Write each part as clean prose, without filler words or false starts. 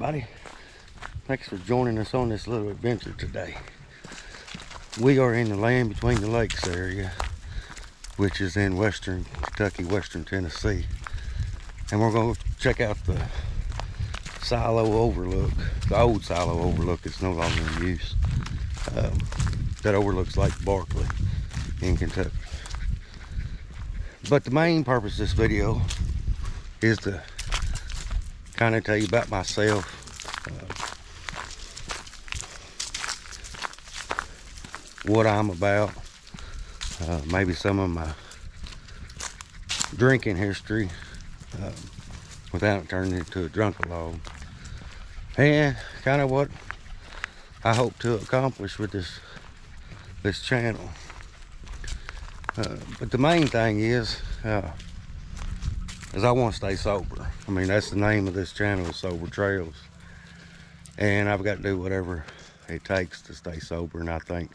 everybody. Thanks for joining us on this little adventure today. We are in the Land Between the Lakes area, which is in western Kentucky, western Tennessee. And we're going to check out the Silo Overlook. The Old Silo Overlook is no longer in use. That overlooks Lake Barkley in Kentucky. But the main purpose of this video is to kind of tell you about myself. What I'm about. Maybe some of my drinking history without turning into a drunk-a-log. And kind of what I hope to accomplish with this channel. But the main thing is I want to stay sober. I mean, that's the name of this channel, is Sober Trails. And I've got to do whatever it takes to stay sober. And I think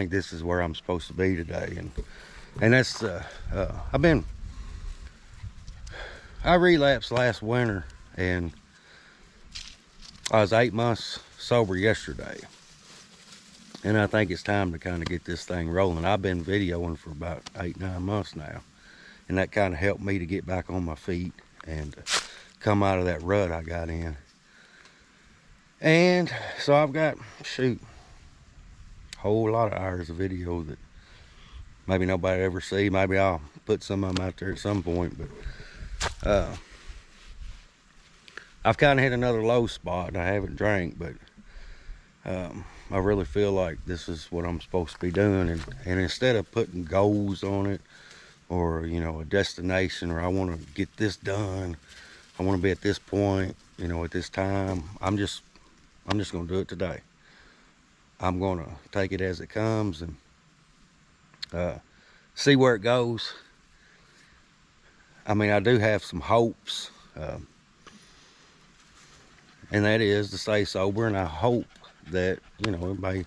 this is where I'm supposed to be today. And that's, I relapsed last winter, and I was 8 months sober yesterday. And I think it's time to kind of get this thing rolling. I've been videoing for about 8-9 months now. And that kind of helped me to get back on my feet and come out of that rut I got in. And so I've got, a whole lot of hours of video that maybe nobody ever see. Maybe I'll put some of them out there at some point. But I've kind of hit another low spot. I haven't drank, but I really feel like this is what I'm supposed to be doing. And instead of putting goals on it, or, you know, a destination, or I want to get this done, I want to be at this point, you know, at this time, I'm just going to do it today. I'm going to take it as it comes and see where it goes. I mean, I do have some hopes, and that is to stay sober, and I hope that, you know, it may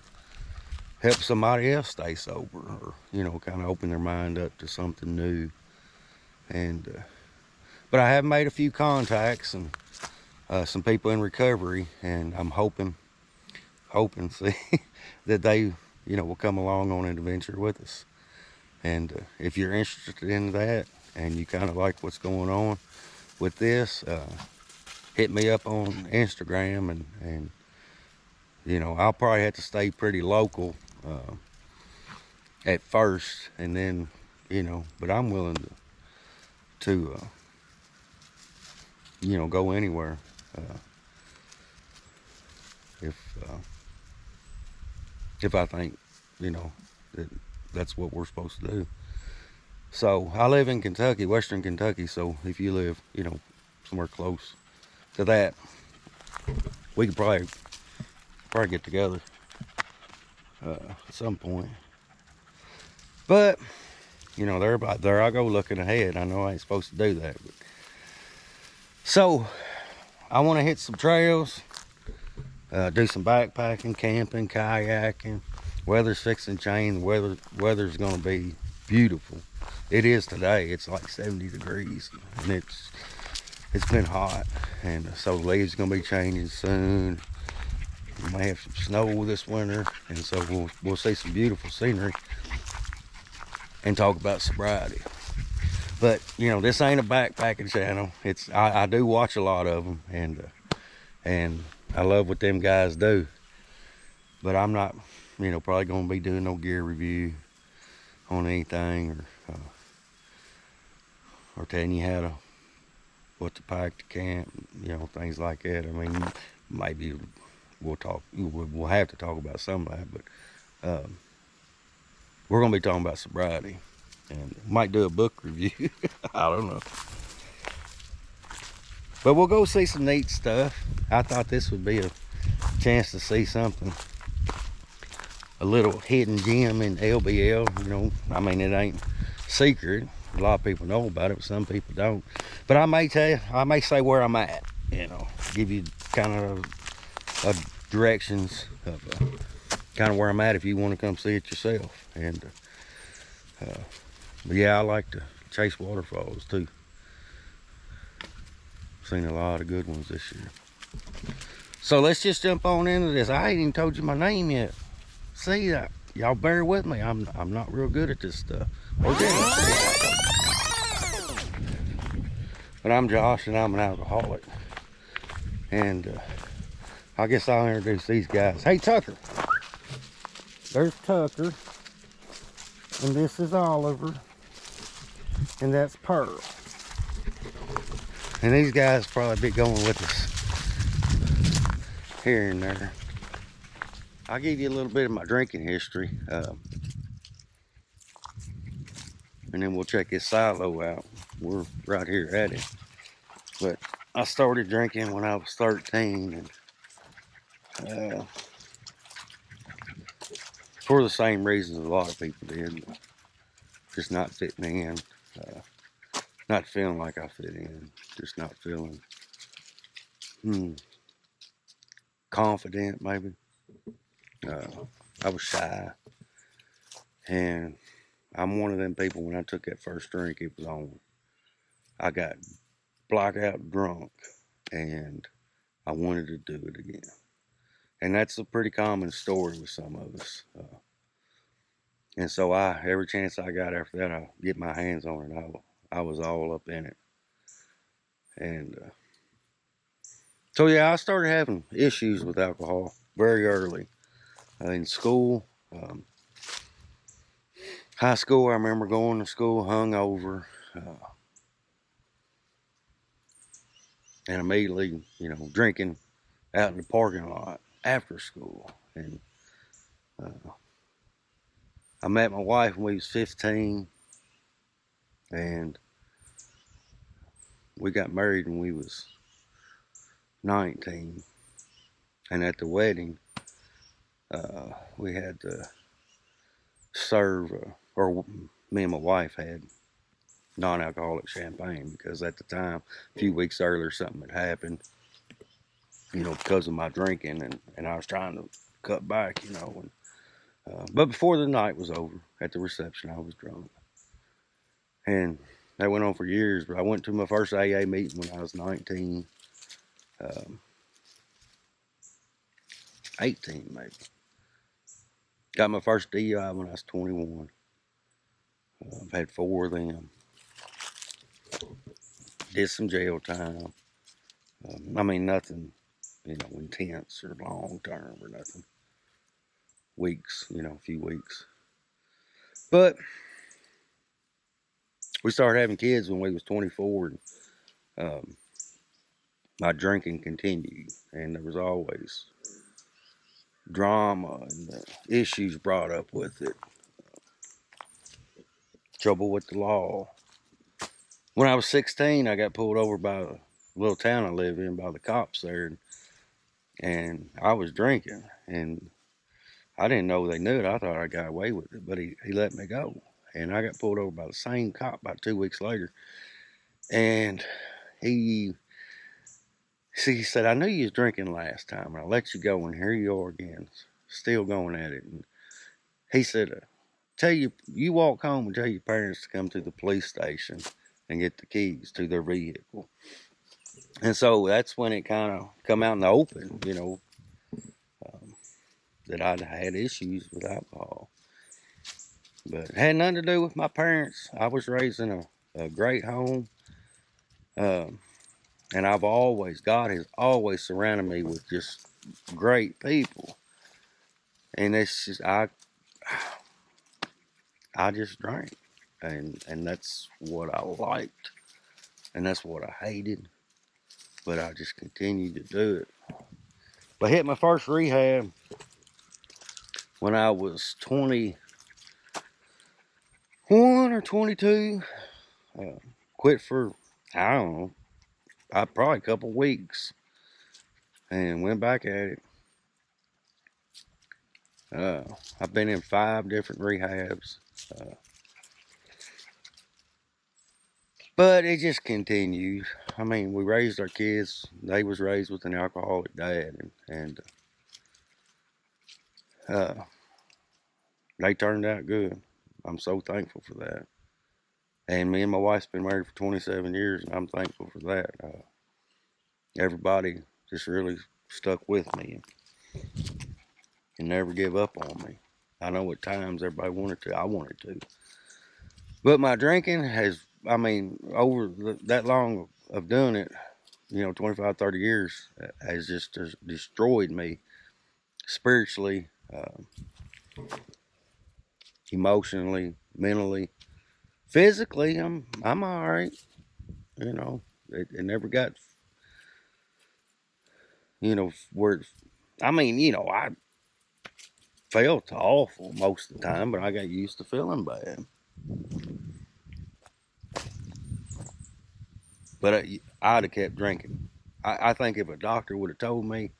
help somebody else stay sober, or, you know, kind of open their mind up to something new. And but I have made a few contacts and some people in recovery, and I'm hoping see that they, you know, will come along on an adventure with us. And if you're interested in that and you kind of like what's going on with this, hit me up on Instagram, and you know, I'll probably have to stay pretty local at first, and then, you know, but I'm willing to you know, go anywhere if I think, you know, that's what we're supposed to do. So I live in Kentucky, western Kentucky, so if you live, you know, somewhere close to that, we could probably get together at some point. But, you know, there I go looking ahead. I know I ain't supposed to do that, but so I want to hit some trails, do some backpacking, camping, kayaking. Weather's fixing to change. The weather's going to be beautiful. It is today. It's like 70 degrees, and it's been hot, and so the leaves are going to be changing soon. We may have some snow this winter, and so we'll see some beautiful scenery and talk about sobriety. But, you know, this ain't a backpacking channel. I do watch a lot of them, and I love what them guys do. But I'm not, you know, probably going to be doing no gear review on anything, or telling you what to pack to camp, you know, things like that. I mean, maybe we'll have to talk about some of that, but we're going to be talking about sobriety, and might do a book review. I don't know, but we'll go see some neat stuff. I thought this would be a chance to see something, a little hidden gem in LBL. You know, I mean, it ain't secret. A lot of people know about it, but some people don't. But I may say where I'm at, you know, give you kind of directions of kind of where I'm at if you want to come see it yourself. And but yeah, I like to chase waterfalls too. Seen a lot of good ones this year. So let's just jump on into this. I ain't even told you my name yet. See that? Y'all bear with me. I'm not real good at this stuff. But I'm Josh and I'm an alcoholic. And I guess I'll introduce these guys. Hey Tucker. There's Tucker. And this is Oliver. And that's Pearl. And these guys probably be going with us here and there. I'll give you a little bit of my drinking history. And then we'll check this silo out. We're right here at it. But I started drinking when I was 13. And for the same reasons a lot of people did. Just not fitting in. Not feeling like I fit in. Just not feeling confident, maybe. I was shy. And I'm one of them people, when I took that first drink, it was on. I got blackout drunk. And I wanted to do it again. And that's a pretty common story with some of us. And so every chance I got after that, I get my hands on it. I was all up in it. And so yeah, I started having issues with alcohol very early in school. High school, I remember going to school hungover, and immediately, drinking out in the parking lot after school. And I met my wife when we was 15, and we got married when we was 19. And at the wedding, we had to serve, or me and my wife had non-alcoholic champagne, because at the time, a few weeks earlier, something had happened, because of my drinking, and I was trying to cut back, and, but before the night was over, at the reception, I was drunk. And that went on for years, but I went to my first AA meeting when I was 19, 18 maybe. Got my first DUI when I was 21. I've had 4 of them. Did some jail time. Nothing, intense or long term or nothing. Weeks, a few weeks. But we started having kids when we was 24. And, my drinking continued, and there was always drama and issues brought up with it. Trouble with the law. When I was 16, I got pulled over by a little town I live in by the cops there, and I was drinking, and I didn't know they knew it. I thought I got away with it, but he let me go, and I got pulled over by the same cop about 2 weeks later, and he said, "I knew you was drinking last time, and I let you go, and here you are again, still going at it." And he said, "Tell you walk home and tell your parents to come to the police station and get the keys to their vehicle." And so that's when it kind of come out in the open, that I'd had issues with alcohol. But it had nothing to do with my parents. I was raised in a great home. And God has always surrounded me with just great people. And it's just, I just drank. And that's what I liked. And that's what I hated. But I just continued to do it. But I hit my first rehab when I was 21 or 22. Quit for, I don't know, probably a couple weeks. And went back at it. I've been in 5 different rehabs. But it just continued. We raised our kids. They was raised with an alcoholic dad, and they turned out good. I'm so thankful for that. And me and my wife's been married for 27 years, and I'm thankful for that. everybody just really stuck with me and never give up on me. I know at times everybody wanted to, I wanted to. But my drinking has, I mean, over that long of doing it, 25, 30 years, has just destroyed me spiritually, emotionally, mentally, physically. I'm all right. You know, it never got, where, I mean, I felt awful most of the time, but I got used to feeling bad. But I'd have kept drinking. I think if a doctor would have told me,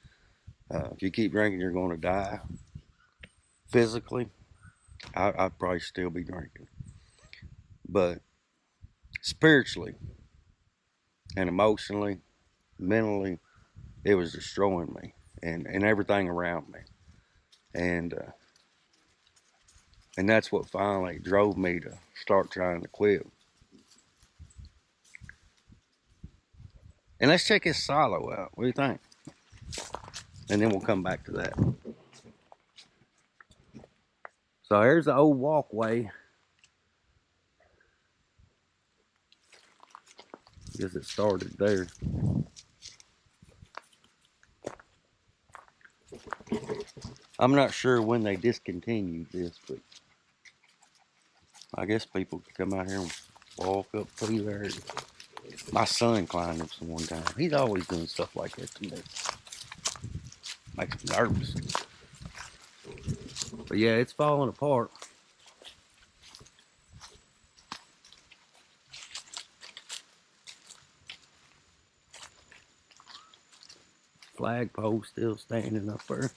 if you keep drinking, you're going to die physically, I'd probably still be drinking. But spiritually and emotionally, mentally, it was destroying me and everything around me. And and that's what finally drove me to start trying to quit. And let's check this silo out. What do you think? And then we'll come back to that. So here's the old walkway. I guess it started there. I'm not sure when they discontinued this, but I guess people could come out here and walk up through there. My son climbed up some one time. He's always doing stuff like that to me. Makes me nervous. But yeah, it's falling apart. Flagpole still standing up there.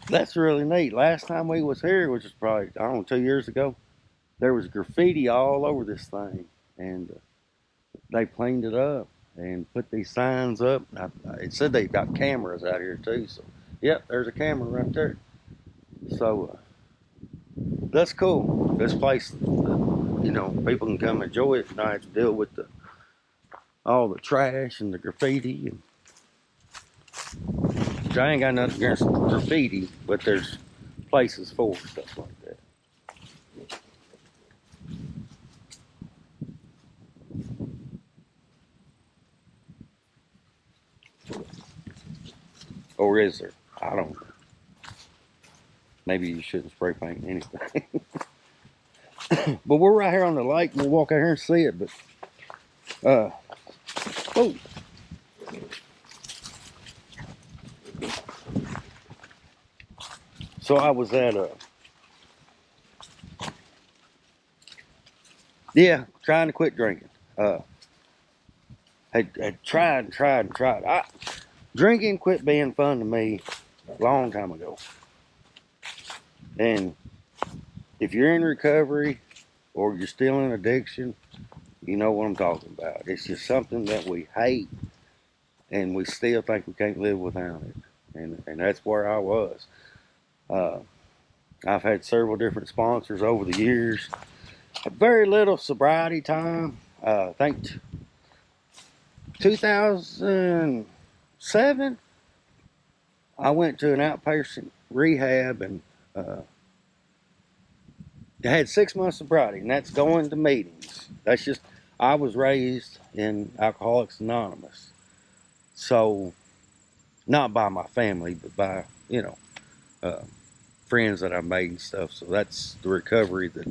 That's really neat. Last time we was here, which was probably, I don't know, 2 years ago, there was graffiti all over this thing. And they cleaned it up and put these signs up. It said they got cameras out here too. So, yep, there's a camera right there. So that's cool. This place, people can come enjoy it and not have to deal with all the trash and the graffiti. And I ain't got nothing against graffiti, but there's places for stuff like that. Or is there? I don't know. Maybe you shouldn't spray paint anything. But we're right here on the lake. We'll walk out here and see it. But, oh, so I was at trying to quit drinking. Had tried and tried and tried. Drinking quit being fun to me a long time ago. And if you're in recovery or you're still in addiction, you know what I'm talking about. It's just something that we hate and we still think we can't live without it. And that's where I was. I've had several different sponsors over the years. Very little sobriety time. I think 2007, I went to an outpatient rehab and I had 6 months sobriety, and that's going to meetings. That's just, I was raised in Alcoholics Anonymous. So, not by my family, but by, uh, friends that I made and stuff. So that's the recovery that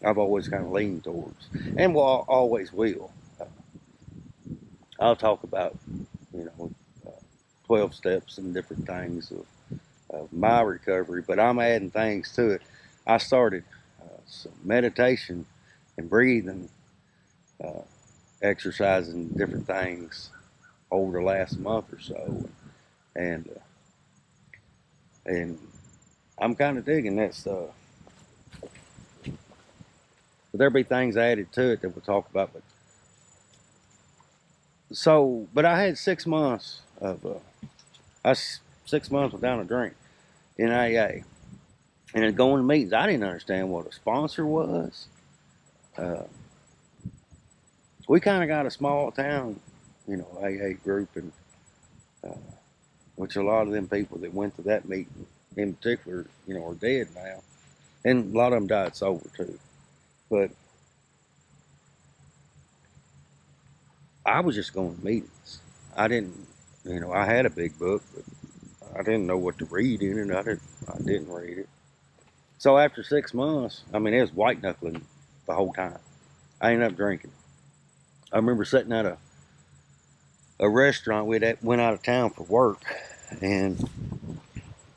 I've always kind of leaned towards, and will always will. I'll talk about, you know, uh, 12 steps and different things of my recovery, but I'm adding things to it. I started some meditation and breathing, uh, exercising different things over the last month or so, and I'm kind of digging that stuff. But there'll be things added to it that we'll talk about. But I had 6 months of 6 months without a drink in AA, and then going to meetings. I didn't understand what a sponsor was. We kind of got a small town, AA group, and which a lot of them people that went to that meeting in particular, are dead now, and a lot of them died sober too. But I was just going to meetings. I didn't, I had a big book, but I didn't know what to read in it. I didn't read it. So after 6 months, it was white knuckling the whole time. I ended up drinking. I remember sitting at a restaurant. We went out of town for work, and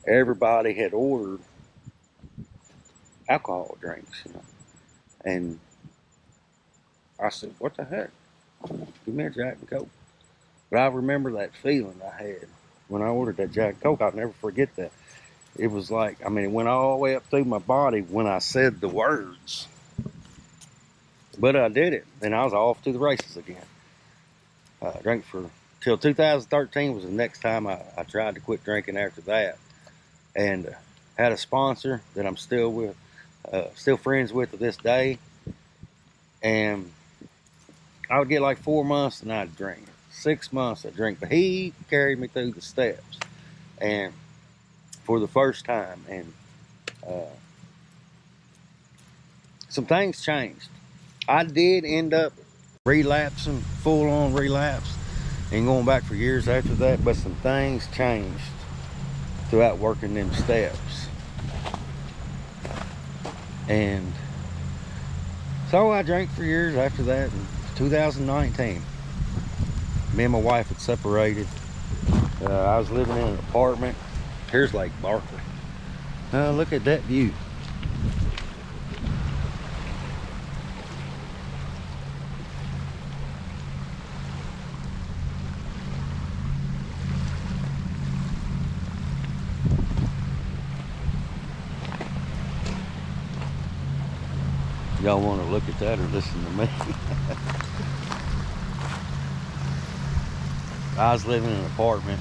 everybody had ordered alcohol drinks, and I said, "What the heck? Give me a Jack and Coke." But I remember that feeling I had when I ordered that Jack and Coke. I'll never forget that. It was like, it went all the way up through my body when I said the words. But I did it, and I was off to the races again. I drank till 2013 was the next time I tried to quit drinking after that. And had a sponsor that I'm still friends with to this day. And I would get like 4 months and I'd drink. 6 months I'd drink. But he carried me through the steps. And for the first time. And some things changed. I did end up relapsing, full-on relapse, and going back for years after that, but some things changed throughout working them steps. And so I drank for years after that. In 2019, me and my wife had separated. I was living in an apartment. Here's Lake Barker. Look at that view. Y'all want to look at that or listen to me? I was living in an apartment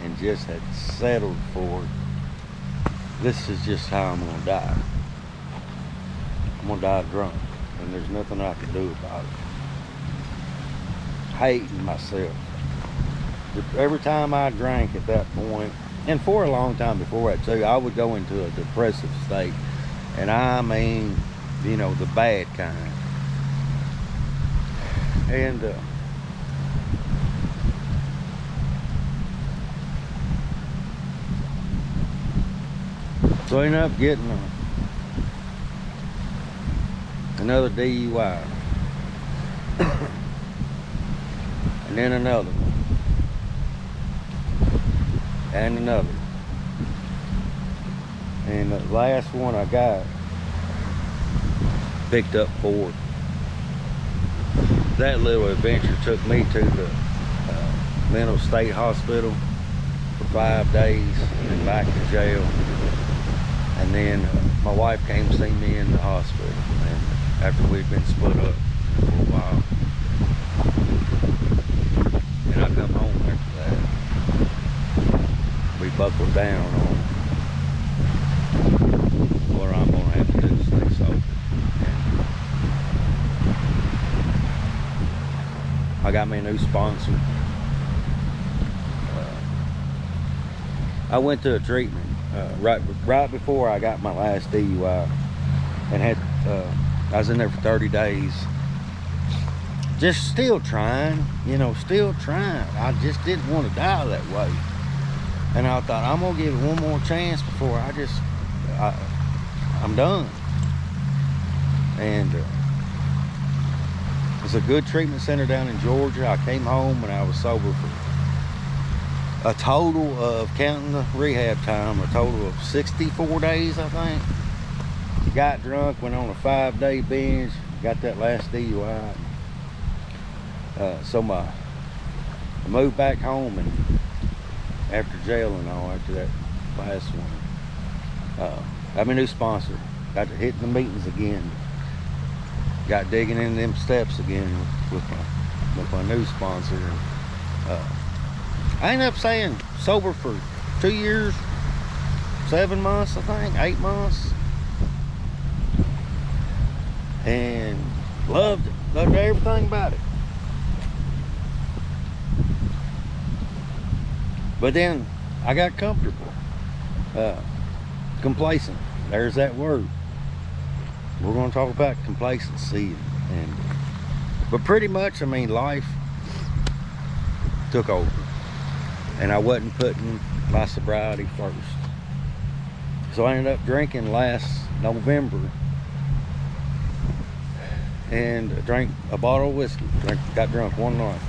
and just had settled for, this is just how I'm going to die. I'm going to die drunk, and there's nothing I can do about it. Hating myself. Every time I drank at that point, and for a long time before that too, I would go into a depressive state. And the bad kind. And so I ended up getting another DUI. And then another one. And another. And the last one I got, picked up for. That little adventure took me to the mental state hospital for 5 days and back to jail. And then my wife came to see me in the hospital, and after we'd been split up for a while. And I come home after that. We buckled down on what I'm gonna have to do to stay sober. I got me a new sponsor. I went to a treatment right before I got my last DUI, and I was in there for 30 days. Just still trying, still trying. I just didn't want to die that way. And I thought, I'm gonna give it one more chance before I'm done. And it's a good treatment center down in Georgia. I came home and I was sober for a total of, counting the rehab time, a total of 64 days, I think. got drunk, went on a 5-day binge, got that last DUI. So I moved back home, and after jail and all, after that last one, got my new sponsor. Got to hit the meetings again. Got digging in them steps again with my new sponsor. I ended up staying sober for 2 years, 7 months, I think, 8 months. And loved everything about it. But then I got comfortable, complacent. There's that word. We're going to talk about complacency, but pretty much, I mean, life took over, and I wasn't putting my sobriety first. So I ended up drinking last November, and drank a bottle of whiskey. Got drunk one night.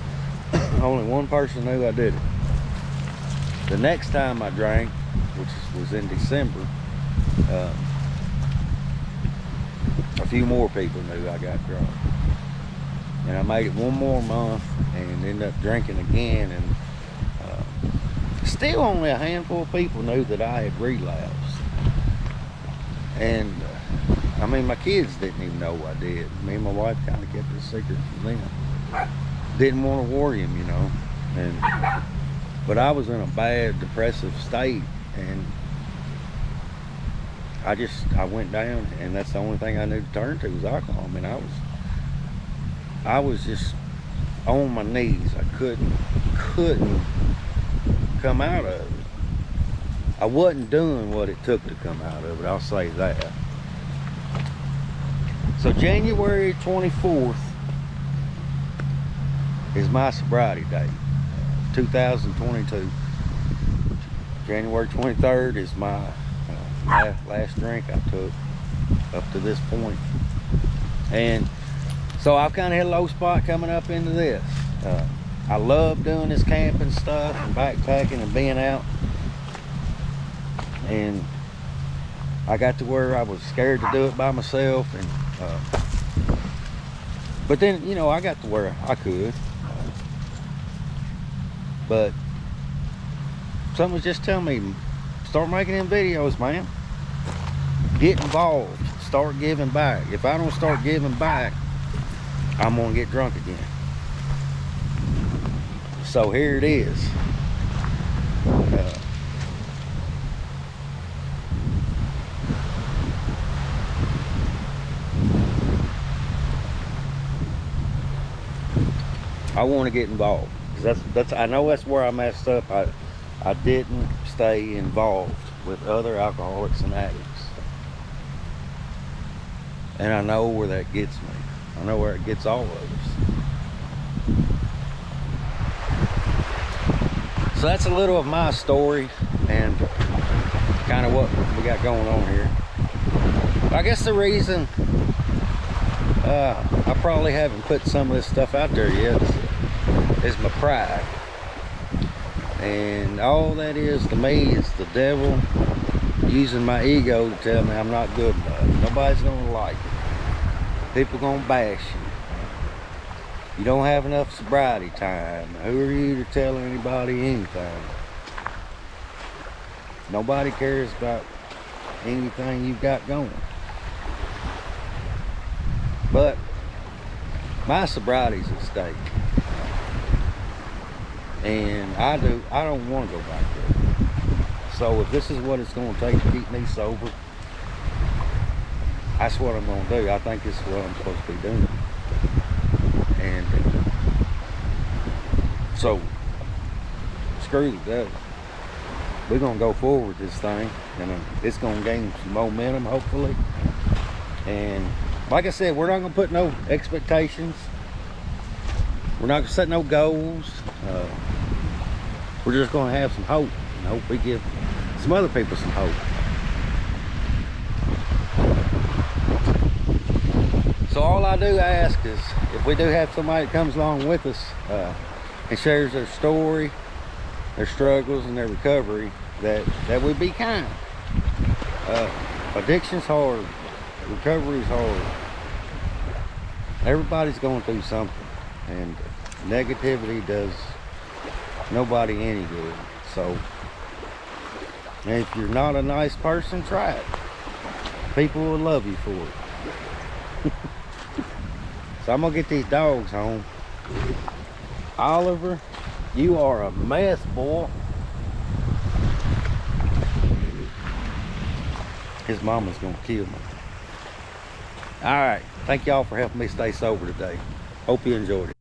Only one person knew I did it. The next time I drank, which was in December, a few more people knew I got drunk. And I made it one more month and ended up drinking again, and still only a handful of people knew that I had relapsed. And I mean, my kids didn't even know I did. Me and my wife kind of kept it a secret from them. Didn't want to worry them, you know. But I was in a bad depressive state, and I went down, and that's the only thing I knew to turn to was alcohol. I mean, I was just on my knees. I couldn't come out of it. I wasn't doing what it took to come out of it, I'll say that. So January 24th is my sobriety date, 2022. January 23rd is my last drink I took up to this point. And so I've kind of hit a low spot coming up into this. I love doing this camping stuff and backpacking and being out. And I got to where I was scared to do it by myself. And but then, you know, I got to where I could. But something was just telling me, start making them videos, man. Get involved. Start giving back. If I don't start giving back, I'm gonna get drunk again. So here it is. I want to get involved. That's I know that's where I messed up. I didn't stay involved with other alcoholics and addicts. And I know where that gets me. I know where it gets all of us. So that's a little of my story and kind of what we got going on here. I guess the reason I probably haven't put some of this stuff out there yet is my pride. And all that is to me is the devil using my ego to tell me I'm not good enough. Nobody's gonna like it. People gonna bash you. You don't have enough sobriety time. Who are you to tell anybody anything? Nobody cares about anything you've got going. But my sobriety's at stake. And I don't want to go back there. So if this is what it's going to take to keep me sober, that's what I'm going to do. I think this is what I'm supposed to be doing. And so, screw the devil. We're going to go forward with this thing, and it's going to gain some momentum, hopefully. And like I said, we're not going to put no expectations. We're not going to set no goals. We're just going to have some hope, and hope we give some other people some hope. So all I do ask is, if we do have somebody that comes along with us and shares their story, their struggles, and their recovery, that we be kind. Addiction's hard. recovery's hard. Everybody's going through something, and negativity does nobody any good. So if you're not a nice person, try it. People will love you for it. So I'm gonna get these dogs home. Oliver, you are a mess, boy. His mama's gonna kill me. All right, thank y'all for helping me stay sober today. Hope you enjoyed it.